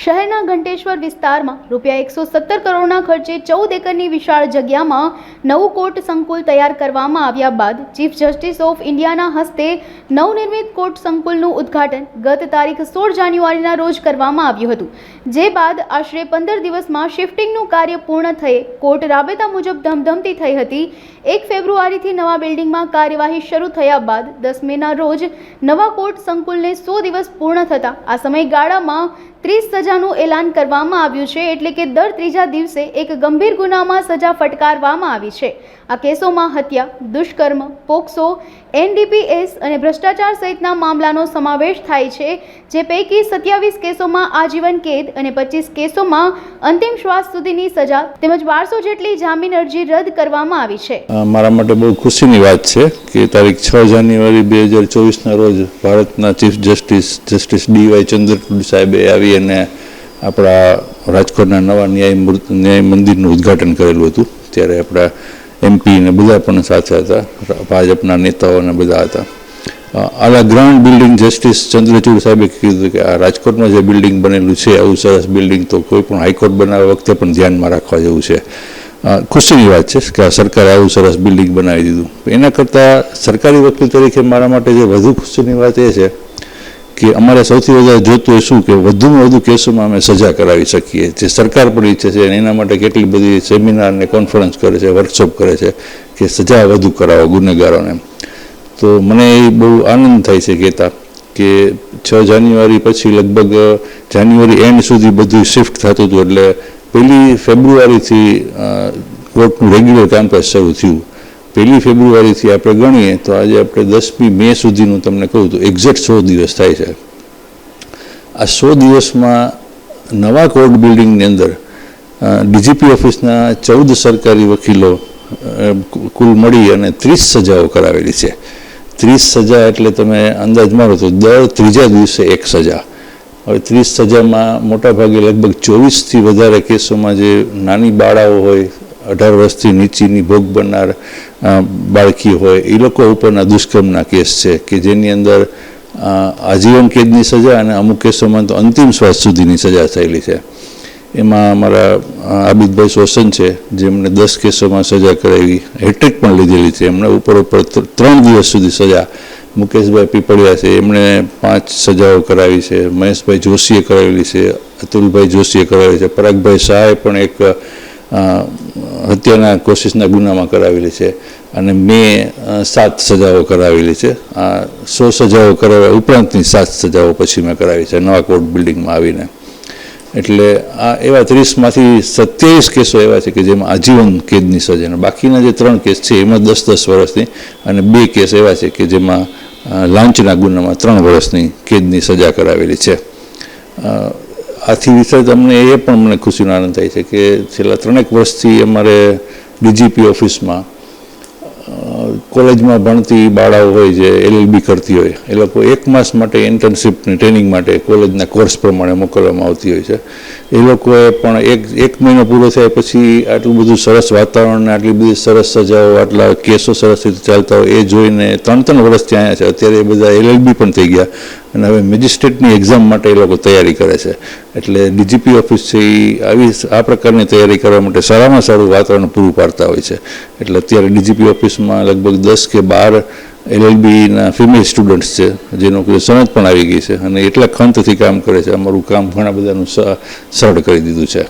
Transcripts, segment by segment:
શહેરના ઘંટેશ્વર વિસ્તારમાં ₹117 કરોડના ખર્ચે 14 એકરની વિશાળ જગ્યામાં નવું કોર્ટ સંકુલ તૈયાર કરવામાં આવ્યા બાદ ચીફ જસ્ટિસ ઓફ ઇન્ડિયાના હસ્તે નવનિર્મિત કોર્ટ સંકુલનું ઉદ્ઘાટન ગત તારીખ 16 જાન્યુઆરીના રોજ કરવામાં આવ્યું હતું, જે બાદ આશરે 15 દિવસમાં શિફ્ટિંગનું કાર્ય પૂર્ણ થયે કોર્ટ રાબેતા મુજબ ધમધમતી થઈ હતી। 1 ફેબ્રુઆરીથી નવા બિલ્ડિંગમાં કાર્યવાહી શરૂ થયા બાદ 10 મેના રોજ નવા કોર્ટ સંકુલને 100 દિવસ પૂર્ણ થતા આ સમયગાળામાં 30 સજાનું એલાન કરવામાં આવ્યું છે, એટલે કે દર ત્રીજા દિવસે એક ગંભીર ગુનામાં સજા ફટકારવામાં આવી છે। આ કેસોમાં હત્યા, દુષ્કર્મ, પોક્સો, NDPS અને ભ્રષ્ટાચાર સહિતના મામલાનો સમાવેશ થાય છે, જે પૈકી 27 કેસોમાં આજીવન કેદ અને 25 કેસોમાં અંતિમ શ્વાસ સુધીની સજા તેમજ 1200 જેટલી જામીન અરજી રદ કરવામાં આવી છે। મારા માટે બહુ ખુશીની વાત છે કે તારીખ 6 જાન્યુઆરી 2024ના રોજ ભારતના ચીફ જસ્ટિસ DY ચંદ્રચૂડ સાહેબે આવી અને આપણા રાજકોટના નવા ન્યાય મંદિરનું ઉદ્ઘાટન કરેલું હતું। ત્યારે આપણા MP ને બધા પણ સાથે હતા, ભાજપના નેતાઓ અને બધા હતા। આલા ગ્રાન્ડ બિલ્ડિંગ જસ્ટિસ ચંદ્રચૂડ સાહેબે કીધું કે આ રાજકોટમાં જે બિલ્ડિંગ બનેલું છે, આવું સરસ બિલ્ડિંગ તો કોઈ પણ હાઈકોર્ટ બનાવવા વખતે પણ ધ્યાનમાં રાખવા જેવું છે। ખુશીની વાત છે કે આ સરકારે આવું સરસ બિલ્ડિંગ બનાવી દીધું। એના કરતાં સરકારી વકીલ તરીકે મારા માટે જે વધુ ખુશીની વાત એ છે કે અમારે સૌથી વધારે જોતું હોય શું કે વધુમાં વધુ કેસોમાં અમે સજા કરાવી શકીએ, જે સરકાર પણ ઈચ્છે છે, અને એના માટે કેટલી બધી સેમિનાર ને કોન્ફરન્સ કરે છે, વર્કશોપ કરે છે કે સજા વધુ કરાવો ગુનેગારોને। તો મને એ બહુ આનંદ થાય છે કહેતા કે 6 જાન્યુઆરી પછી લગભગ જાન્યુઆરી એન્ડ સુધી બધું શિફ્ટ થતું હતું, એટલે 1 ફેબ્રુઆરીથી કોર્ટનું રેગ્યુલર કામકાજ શરૂ થયું। 1 ફેબ્રુઆરીથી આપણે ગણીએ તો આજે આપણે 10મી મે સુધીનું તમને કહું તો એક્ઝેક્ટ 100 દિવસ થાય છે। આ 100 દિવસમાં નવા કોર્ટ બિલ્ડિંગની અંદર DGP ઓફિસના 14 સરકારી વકીલો કુલ મળી અને 30 સજાઓ કરાવેલી છે। 30 સજા એટલે તમે અંદાજ મારો તો દર ત્રીજા દિવસે એક સજા। હવે 30 સજામાં મોટાભાગે લગભગ 24થી વધારે કેસોમાં જે નાની બાળાઓ હોય, 18 વર્ષથી નીચેની ભોગ બનનાર બાળકી હોય, એ લોકો ઉપરના દુષ્કર્મના કેસ છે કે જેની અંદર આજીવન કેદની સજા અને અમુક કેસોમાં તો અંતિમ શ્વાસ સુધીની સજા થયેલી છે। એમાં અમારા આબિદભાઈ સોસન છે, જેમણે 10 કેસોમાં સજા કરાવી, હેટ્રિક પણ લીધેલી છે, એમણે ઉપર 3 દિવસ સુધી સજા। મુકેશભાઈ પીપળિયા છે, એમણે 5 સજાઓ કરાવી છે। મહેશભાઈ જોશીએ કરાવેલી છે, અતુલભાઈ જોશીએ કરાવેલી છે, પરાગભાઈ શાહે પણ એક હત્યાના કોશિશના ગુનામાં કરાવેલી છે, અને મેં 7 સજાઓ કરાવેલી છે। 100 સજાઓ કરાવ્યા ઉપરાંતની 7 સજાઓ પછી મેં કરાવી છે નવા કોર્ટ બિલ્ડિંગમાં આવીને। એટલે આ એવા 30માંથી 27 કેસો એવા છે કે જેમાં આજીવન કેદની સજા, અને બાકીના જે 3 કેસ છે એમાં 10-10 વર્ષની, અને 2 કેસ એવા છે કે જેમાં લાંચના ગુનામાં 3 વર્ષની કેદની સજા કરાવેલી છે। આથી વિશે અમને એ પણ મને ખુશીનો આનંદ થાય છે કે છેલ્લા 3 વર્ષથી અમારે DGP ઓફિસમાં કોલેજમાં ભણતી બાળાઓ હોય જે LLB કરતી હોય, એ લોકો 1 માસ માટે ઇન્ટર્નશીપની ટ્રેનિંગ માટે કોલેજના કોર્સ પ્રમાણે મોકલવામાં આવતી હોય છે। એ લોકોએ પણ એક મહિનો પૂરો થયા પછી આટલું બધું સરસ વાતાવરણ, આટલી બધી સરસ સજાઓ, આટલા કેસો સરસ રીતે ચાલતા હોય એ જોઈને 3 વર્ષ ત્યાં છે। અત્યારે એ બધા LLB પણ થઈ ગયા અને હવે મેજિસ્ટ્રેટની એક્ઝામ માટે એ લોકો તૈયારી કરે છે। એટલે DGP ઓફિસ છે એ આ પ્રકારની તૈયારી કરવા માટે સારામાં સારું વાતાવરણ પૂરું પાડતા હોય છે। એટલે અત્યારે DGP ઓફિસમાં લગભગ 10 કે 12 LLBના ફિમેલ સ્ટુડન્ટ્સ છે, જેનો કોઈ સનદ પણ આવી ગઈ છે, અને એટલા ખંતથી કામ કરે છે, અમારું કામ ઘણા બધાનું સરળ કરી દીધું છે।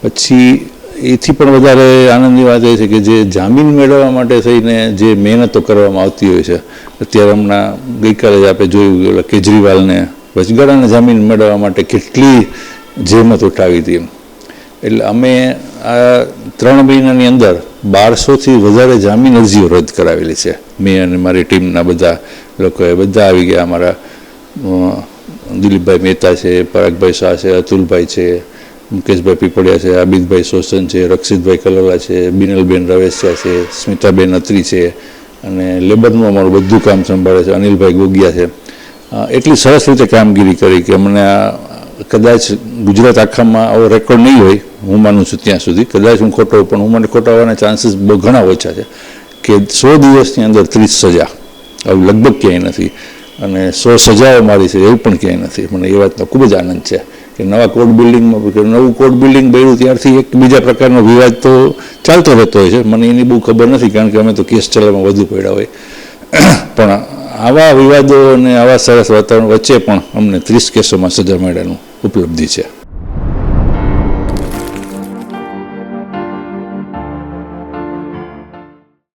પછી એથી પણ વધારે આનંદની વાત એ છે કે જે જામીન મેળવવા માટે થઈને જે મહેનતો કરવામાં આવતી હોય છે, અત્યારે હમણાં ગઈકાલે જ આપણે જોયું કેજરીવાલને વચગાળાના જામીન મેળવવા માટે કેટલી જહેમત ઉઠાવી હતી। એટલે અમે આ 3 મહિનાની અંદર 1200થી વધારે જામીન અરજીઓ રદ કરાવેલી છે। મેં અને મારી ટીમના બધા લોકોએ બધા આવી ગયા। અમારા દિલીપભાઈ મહેતા છે, પરાગભાઈ શાહ છે, અતુલભાઈ છે, મુકેશભાઈ પીપળિયા છે, આબિદભાઈ સોસન છે, રક્ષિતભાઈ કલોલા છે, બિનલબેન રવેસિયા છે, સ્મિતાબેન અત્રી છે, અને લેબરનું અમારું બધું કામ સંભાળે છે અનિલભાઈ ગોગિયા છે। એટલી સરસ રીતે કામગીરી કરી કે અમને કદાચ ગુજરાત આખામાં આવો રેકોર્ડ નહીં હોય, હું માનું છું ત્યાં સુધી, કદાચ હું ખોટો પણ હું મને ખોટા હોવાના ચાન્સીસ બહુ ઘણા ઓછા છે કે 100 દિવસની અંદર 30 સજા આવું લગભગ ક્યાંય નથી, અને 100 સજાઓ મારી છે એવું પણ ક્યાંય નથી। મને એ વાતનો ખૂબ જ આનંદ છે કે નવા કોર્ટ બિલ્ડિંગમાં કે નવું કોર્ટ બિલ્ડિંગ બન્યું ત્યારથી એક બીજા પ્રકારનો વિવાદ તો ચાલતો રહેતો હોય છે. મને એની બહુ ખબર નથી, કારણ કે અમે તો કેસ ચલાવવામાં વધુ પડ્યા હોય. પણ આવા વિવાદો અને આવા સરસ વાતાવરણ વચ્ચે પણ અમને 30 કેસોમાં સજા મળ્યાનું ઉપલબ્ધિ છે.